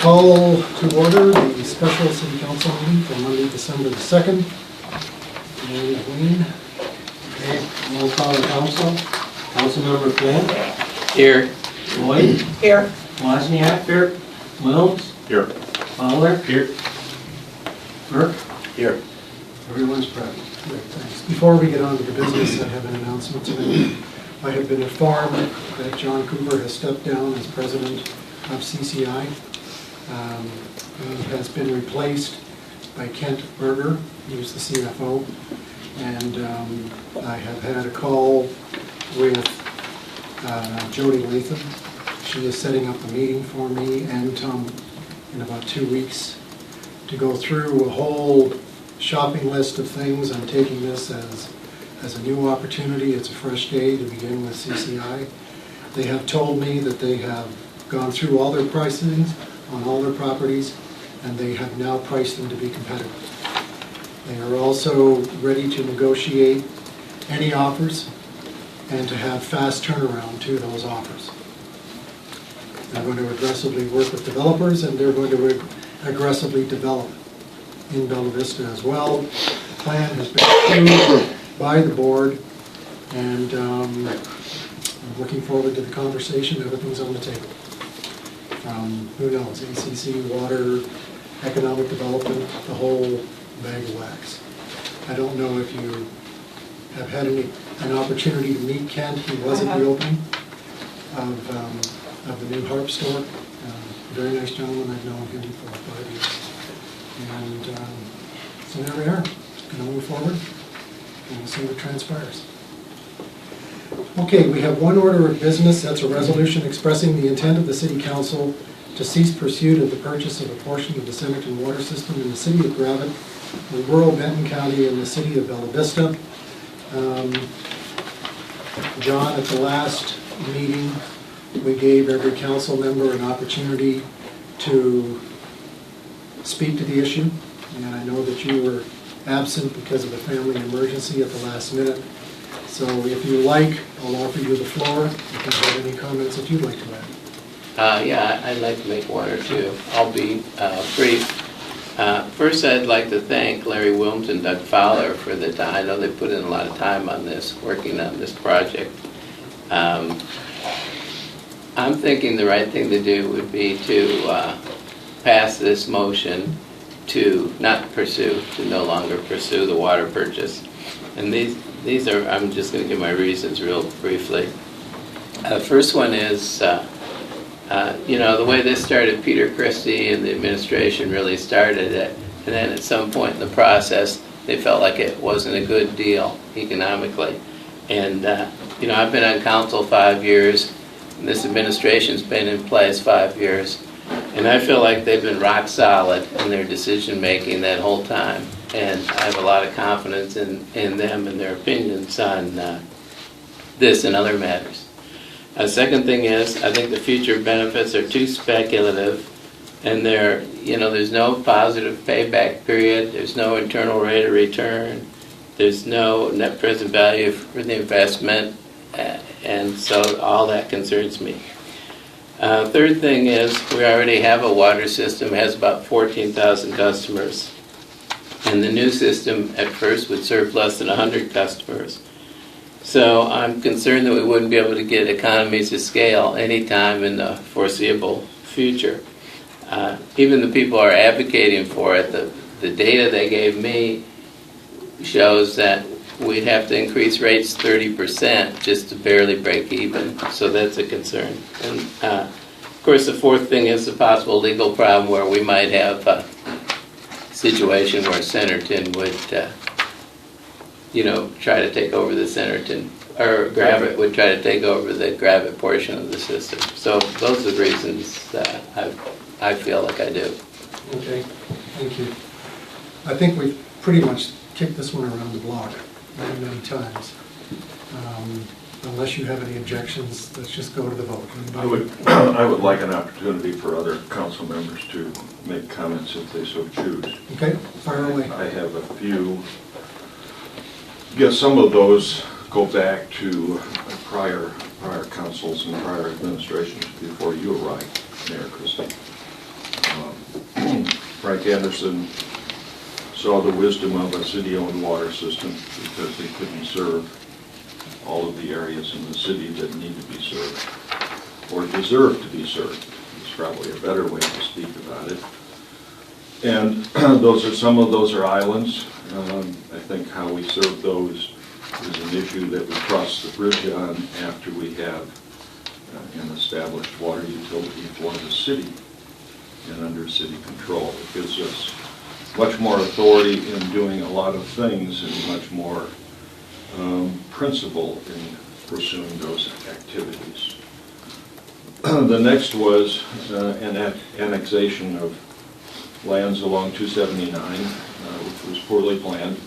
call to order the special city council meeting for Monday, December the 2nd. And Wayne. Okay, roll call the council. Councilmember Flynn. Here. Lloyd. Here. Wozniak. Here. Wilms. Here. Fowler. Here. Burke. Here. Everyone's present. Great, thanks. Before we get on to the business, I have an announcement tonight. I have been informed that John Cooper has stepped down as president of CCI. He has been replaced by Kent Berger, who's the CFO. And I have had a call with Jody Latham. She is setting up a meeting for me and Tom in about 2 weeks to go through a whole shopping list of things. I'm taking this as a new opportunity. It's a fresh day to begin with CCI. They have told me that they have gone through all their pricing on all their properties, and they have now priced them to be competitive. They are also ready to negotiate any offers and to have fast turnaround to those offers. They're going to aggressively work with developers, and they're going to aggressively develop in Bella Vista as well. The plan has been approved by the board, and I'm looking forward to the conversation. Everything's on the table. Who knows, ACC, water, economic development, the whole bag of wax. I don't know if you have had an opportunity to meet Kent. He was at the opening of the new Harp store. Very nice gentleman. I've known him for 5 years. And so there we are. Going to move forward and we'll see what transpires. Okay, we have one order of business. That's a resolution expressing the intent of the City Council to cease pursuit of the purchase of a portion of the Centerton water system in the City of Gravett, in rural Benton County, and the City of Bella Vista. John, at the last meeting, we gave every council member an opportunity to speak to the issue, and I know that you were absent because of a family emergency at the last minute. So if you like, I'll offer you the floor. You can have any comments that you'd like to add. Yeah, I'd like to make one or two. I'll be brief. First, I'd like to thank Larry Wilms and Doug Fowler for the time. I know they put in a lot of time on this, working on this project. I'm thinking the right thing to do would be to pass this motion to not pursue, to no longer pursue the water purchase. And these are, I'm just going to give my reasons real briefly. First one is, you know, the way this started, Peter Christie and the administration really started it, and then at some point in the process, they felt like it wasn't a good deal economically. And, you know, I've been on council 5 years, and this administration's been in place 5 years, and I feel like they've been rock solid in their decision-making that whole time. And I have a lot of confidence in them and their opinions on this and other matters. Second thing is, I think the future benefits are too speculative, and there's no positive payback period, there's no internal rate of return, there's no net present value for the investment, and so all that concerns me. Third thing is, we already have a water system, it has about 14,000 customers. And the new system at first would serve less than 100 customers. So I'm concerned that we wouldn't be able to get economies of scale anytime in the foreseeable future. Even the people who are advocating for it, the data they gave me shows that we'd have to increase rates 30% just to barely break even. So that's a concern. And of course the fourth thing is the possible legal problem where we might have situation where Centerton would, try to take over the Centerton, or Gravett would try to take over the Gravett portion of the system. So those are the reasons that I feel like I do. Okay, thank you. I think we've pretty much kicked this one around the block many times. Unless you have any objections, let's just go to the vote. I would like an opportunity for other council members to make comments if they so choose. Okay, fire away. I have a few. Yes, some of those go back to prior councils and prior administrations before you arrived, Mayor Christie. Frank Anderson saw the wisdom of a city-owned water system because they couldn't serve all of the areas in the city that need to be served or deserve to be served. It's probably a better way to speak about it. And some of those are islands. I think how we serve those is an issue that we cross the bridge on after we have an established water utility for the city and under city control. It gives us much more authority in doing a lot of things and much more principle in pursuing those activities. The next was an annexation of lands along 279, which was poorly planned,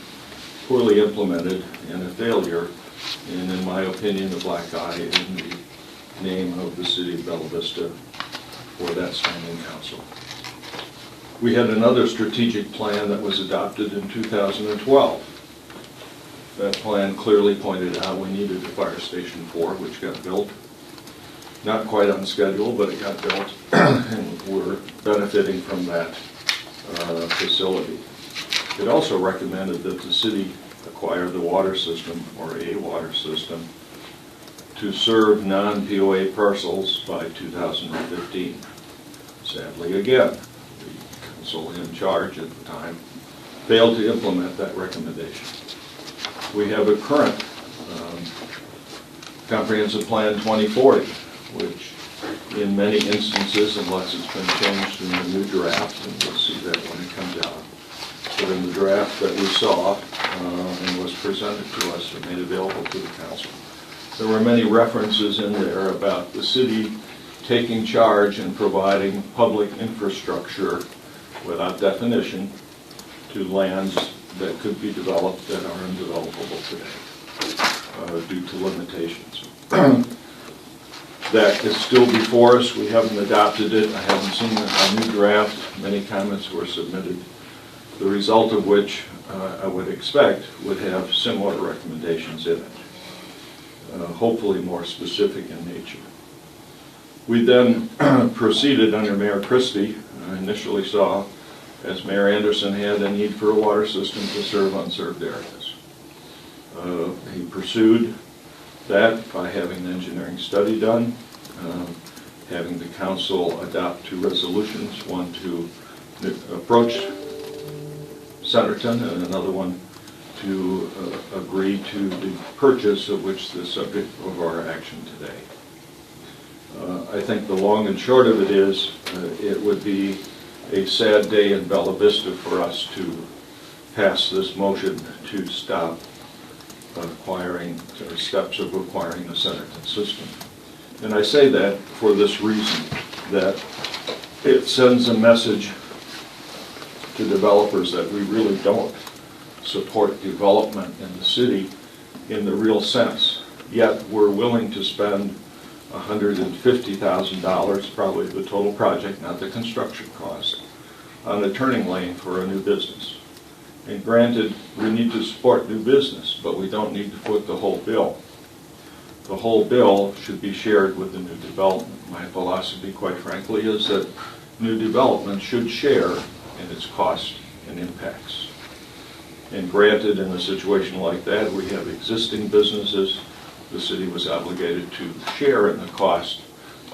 poorly implemented, and a failure, and in my opinion, a black eye in the name of the city of Bella Vista for that standing council. We had another strategic plan that was adopted in 2012. That plan clearly pointed out we needed a fire station 4, which got built. Not quite on schedule, but it got built, and we're benefiting from that facility. It also recommended that the city acquire the water system, or a water system, to serve non-POA parcels by 2015. Sadly, again, the council in charge at the time failed to implement that recommendation. We have a current Comprehensive Plan 2040, which in many instances, unless it's been changed in the new draft, and we'll see that when it comes out, but in the draft that we saw and was presented to us and made available to the council, there were many references in there about the city taking charge and providing public infrastructure without definition to lands that could be developed that are undevelopable today due to limitations. That is still before us. We haven't adopted it. I haven't seen a new draft. Many comments were submitted, the result of which I would expect would have similar recommendations in it, hopefully more specific in nature. We then proceeded under Mayor Christie. I initially saw, as Mayor Anderson had, a need for a water system to serve unserved areas. He pursued that by having an engineering study done, having the council adopt 2 resolutions, one to approach Centerton and another one to agree to the purchase, of which the subject of our action today. I think the long and short of it is it would be a sad day in Bella Vista for us to pass this motion to stop acquiring, or steps of acquiring the Centerton system. And I say that for this reason, that it sends a message to developers that we really don't support development in the city in the real sense. Yet we're willing to spend $150,000, probably the total project, not the construction cost, on a turning lane for a new business. And granted, we need to support new business, but we don't need to foot the whole bill. The whole bill should be shared with the new development. My philosophy, quite frankly, is that new development should share in its costs and impacts. And granted, in a situation like that, we have existing businesses. The city was obligated to share in the cost,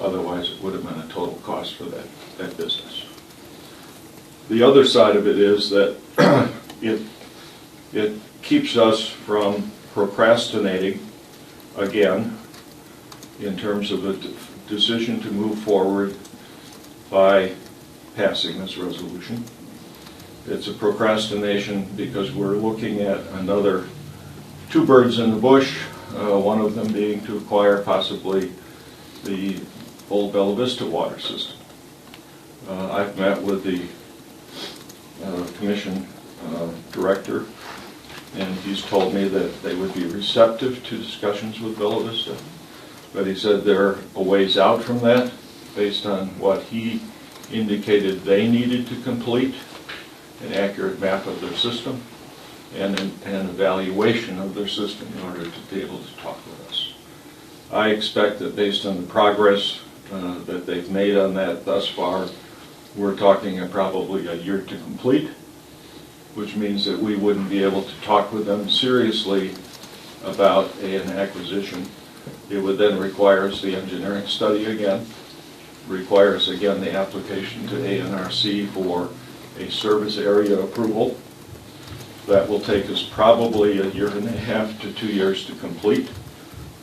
otherwise it would have been a total cost for that business. The other side of it is that it keeps us from procrastinating, again, in terms of a decision to move forward by passing this resolution. It's a procrastination because we're looking at another 2 birds in the bush, one of them being to acquire possibly the old Bella Vista water system. I've met with the commission director, and he's told me that they would be receptive to discussions with Bella Vista, but he said they're a ways out from that based on what he indicated they needed to complete, an accurate map of their system and an evaluation of their system in order to be able to talk with us. I expect that based on the progress that they've made on that thus far, we're talking probably a year to complete, which means that we wouldn't be able to talk with them seriously about an acquisition. It would then requires the engineering study again, requires again the application to ANRC for a service area approval. That will take us probably a year and a half to 2 years to complete,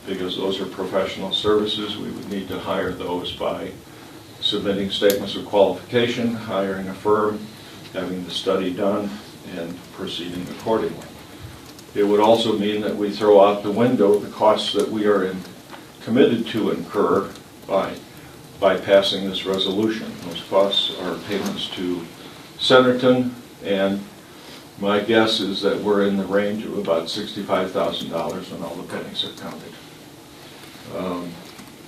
because those are professional services. We would need to hire those by submitting statements of qualification, hiring a firm, having the study done, and proceeding accordingly. It would also mean that we throw out the window the costs that we are committed to incur by passing this resolution. Those costs are payments to Centerton, and my guess is that we're in the range of about $65,000 when all the pennies are counted.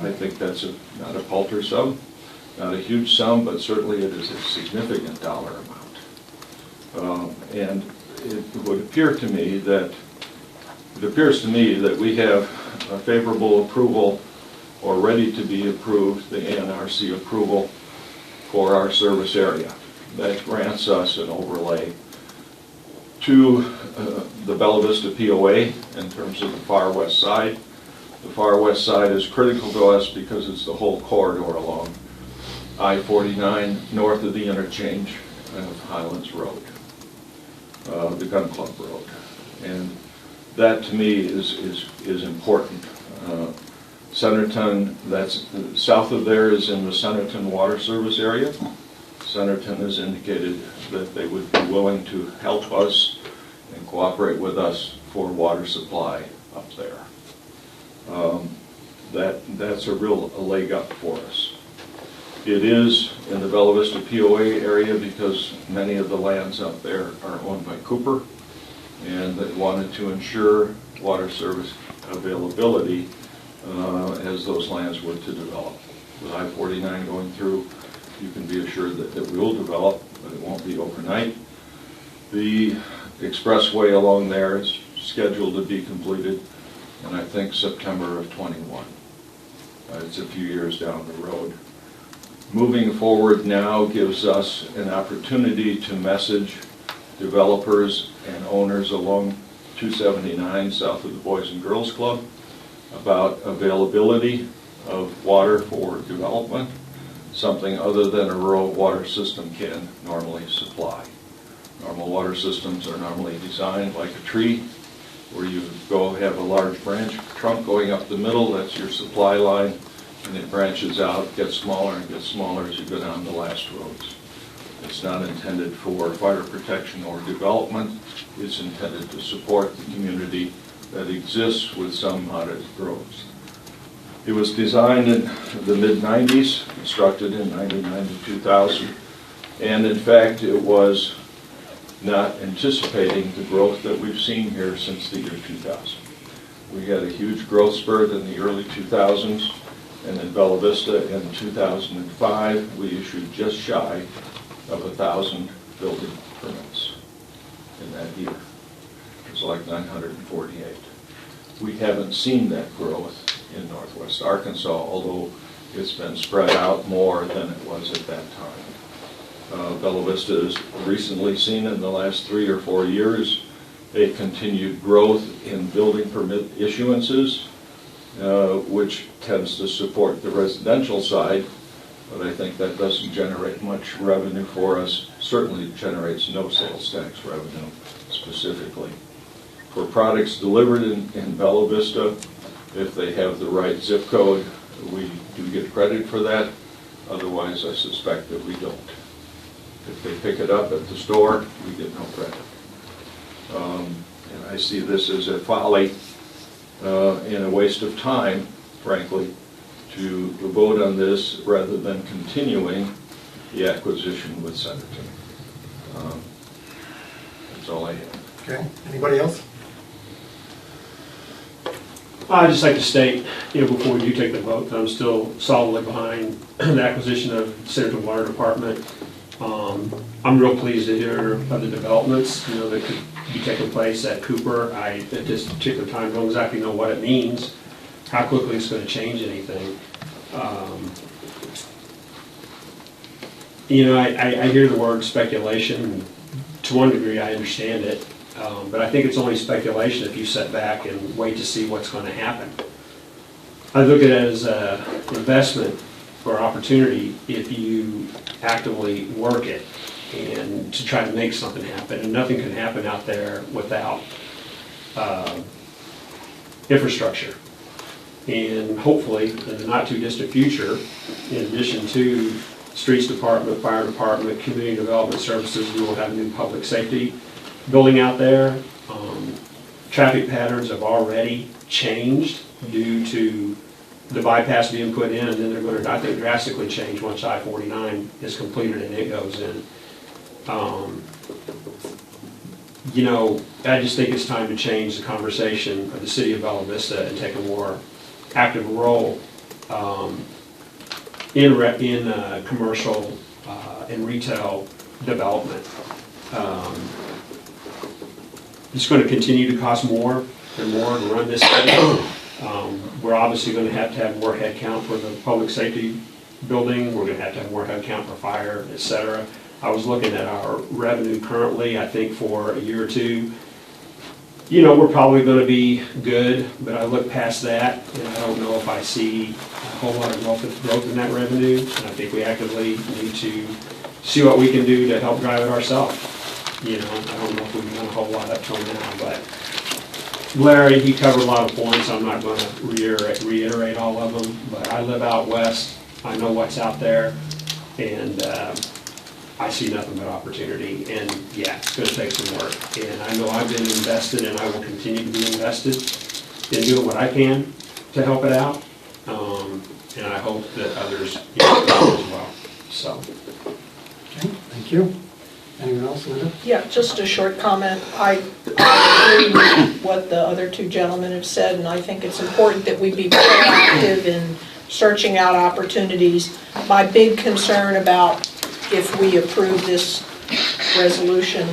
I think that's not a paltry sum, not a huge sum, but certainly it is a significant dollar amount. And it would appear to me that we have a favorable approval or ready to be approved, the ANRC approval for our service area. That grants us an overlay to the Bella Vista POA in terms of the far west side. The far west side is critical to us because it's the whole corridor along I-49 north of the interchange of Highlands Road, the Gun Club Road. And that to me is important. Centerton, that's south of there, is in the Centerton Water Service area. Centerton has indicated that they would be willing to help us and cooperate with us for water supply up there. That's a real leg up for us. It is in the Bella Vista POA area because many of the lands up there are owned by Cooper, and they wanted to ensure water service availability as those lands were to develop. With I-49 going through, you can be assured that it will develop, but it won't be overnight. The expressway along there is scheduled to be completed in, I think, September of '21. It's a few years down the road. Moving forward now gives us an opportunity to message developers and owners along 279 south of the Boys and Girls Club about availability of water for development, something other than a rural water system can normally supply. Normal water systems are normally designed like a tree, where you go have a large branch trunk going up the middle, that's your supply line, and it branches out, gets smaller and gets smaller as you go down the last roads. It's not intended for fire protection or development. It's intended to support the community that exists with some modest growth. It was designed in the mid-90s, constructed in 1999 to 2000, and in fact it was not anticipating the growth that we've seen here since the year 2000. We had a huge growth spurt in the early 2000s, and in Bella Vista in 2005 we issued just shy of 1,000 building permits in that year. It was like 948. We haven't seen that growth in northwest Arkansas, although it's been spread out more than it was at that time. Bella Vista has recently seen in the last 3 or 4 years a continued growth in building permit issuances, which tends to support the residential side, but I think that doesn't generate much revenue for us. Certainly generates no sales tax revenue specifically. For products delivered in Bella Vista, if they have the right zip code, we do get credit for that. Otherwise, I suspect that we don't. If they pick it up at the store, we get no credit. And I see this as a folly and a waste of time, frankly, to vote on this rather than continuing the acquisition with Centerton. That's all I have. Okay, anybody else? I'd just like to state, before we do take the vote, that I'm still solidly behind the acquisition of Centerton Water Department. I'm real pleased to hear of the developments, that could be taking place at Cooper. I, at this particular time, don't exactly know what it means, how quickly it's going to change anything. You know, I hear the word speculation, and to one degree I understand it, but I think it's only speculation if you sit back and wait to see what's going to happen. I look at it as an investment or opportunity if you actively work it and to try to make something happen. And nothing can happen out there without infrastructure. And hopefully, in the not too distant future, in addition to streets department, fire department, community development services, we will have a new public safety building out there. Traffic patterns have already changed due to the bypass being put in, and then they're going to, I think, drastically change once I-49 is completed and it goes in. You know, I just think it's time to change the conversation of the city of Bella Vista and take a more active role in commercial and retail development. It's going to continue to cost more and more to run this city. We're obviously going to have more headcount for the public safety building. We're going to have more headcount for fire, et cetera. I was looking at our revenue currently, I think for a year or two. You know, we're probably going to be good, but I look past that, and I don't know if I see a whole lot of growth in that revenue. And I think we actively need to see what we can do to help drive it ourselves. You know, I don't know if we've done a whole lot up till now, but Larry, he covered a lot of points. I'm not going to reiterate all of them, but I live out west. I know what's out there, and I see nothing but opportunity. And yeah, it's going to take some work. And I know I've been invested, and I will continue to be invested in doing what I can to help it out. And I hope that others do as well. So. Okay, thank you. Anyone else, Linda? Yeah, just a short comment. I agree with what the other two gentlemen have said, and I think it's important that we be proactive in searching out opportunities. My big concern about if we approve this resolution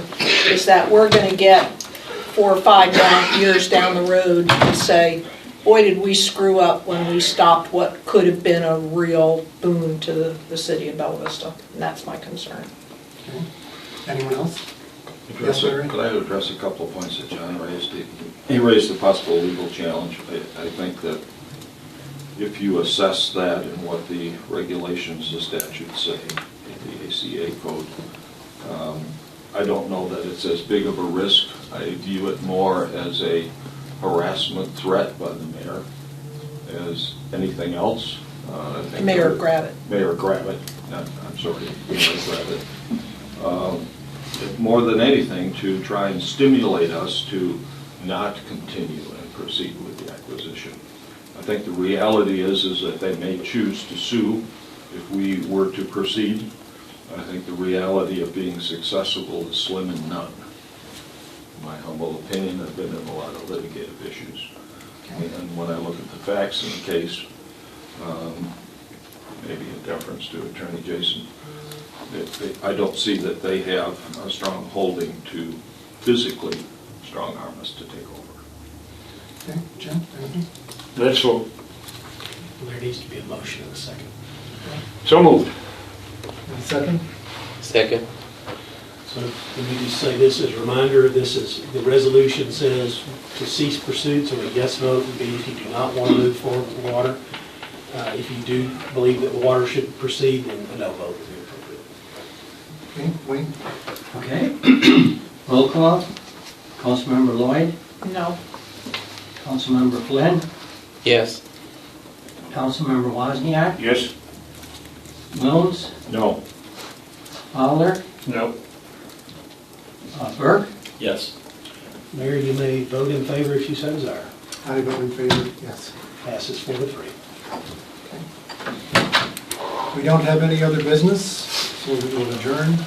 is that we're going to get 4 or 5 years down the road and say, boy, did we screw up when we stopped what could have been a real boon to the city of Bella Vista. And that's my concern. Okay. Anyone else? Yes, Larry? Could I address a couple of points that John raised? He raised the possible legal challenge. I think that if you assess that and what the regulations, the statutes say in the ACA code, I don't know that it's as big of a risk. I view it more as a harassment threat by the mayor as anything else. Mayor Gravitt. Mayor Gravitt. I'm sorry, Mayor Gravitt. More than anything, to try and stimulate us to not continue and proceed with the acquisition. I think the reality is that they may choose to sue if we were to proceed. I think the reality of being successful is slim and none. In my humble opinion, I've been in a lot of litigative issues. And when I look at the facts in the case, maybe in deference to Attorney Jason, I don't see that they have a strong holding to physically strong arm us to take over. Okay, Jim, anything? Let's vote. There needs to be a motion in a second. So moved. And second? Second. So let me just say this as a reminder, this is, the resolution says to cease pursuit, so a yes vote would be if you do not want to move forward with water. If you do believe that water should proceed, then a no vote would be appropriate. Okay, Wayne? Okay. Roll call. Councilmember Lloyd, No. Councilmember Flynn, Yes. Councilmember Wozniak, Yes. Mills, No. Fowler, No. Burke. Yes. Mayor, you may vote in favor if you so desire. I vote in favor, yes. Passes 4-3. We don't have any other business, so we will adjourn.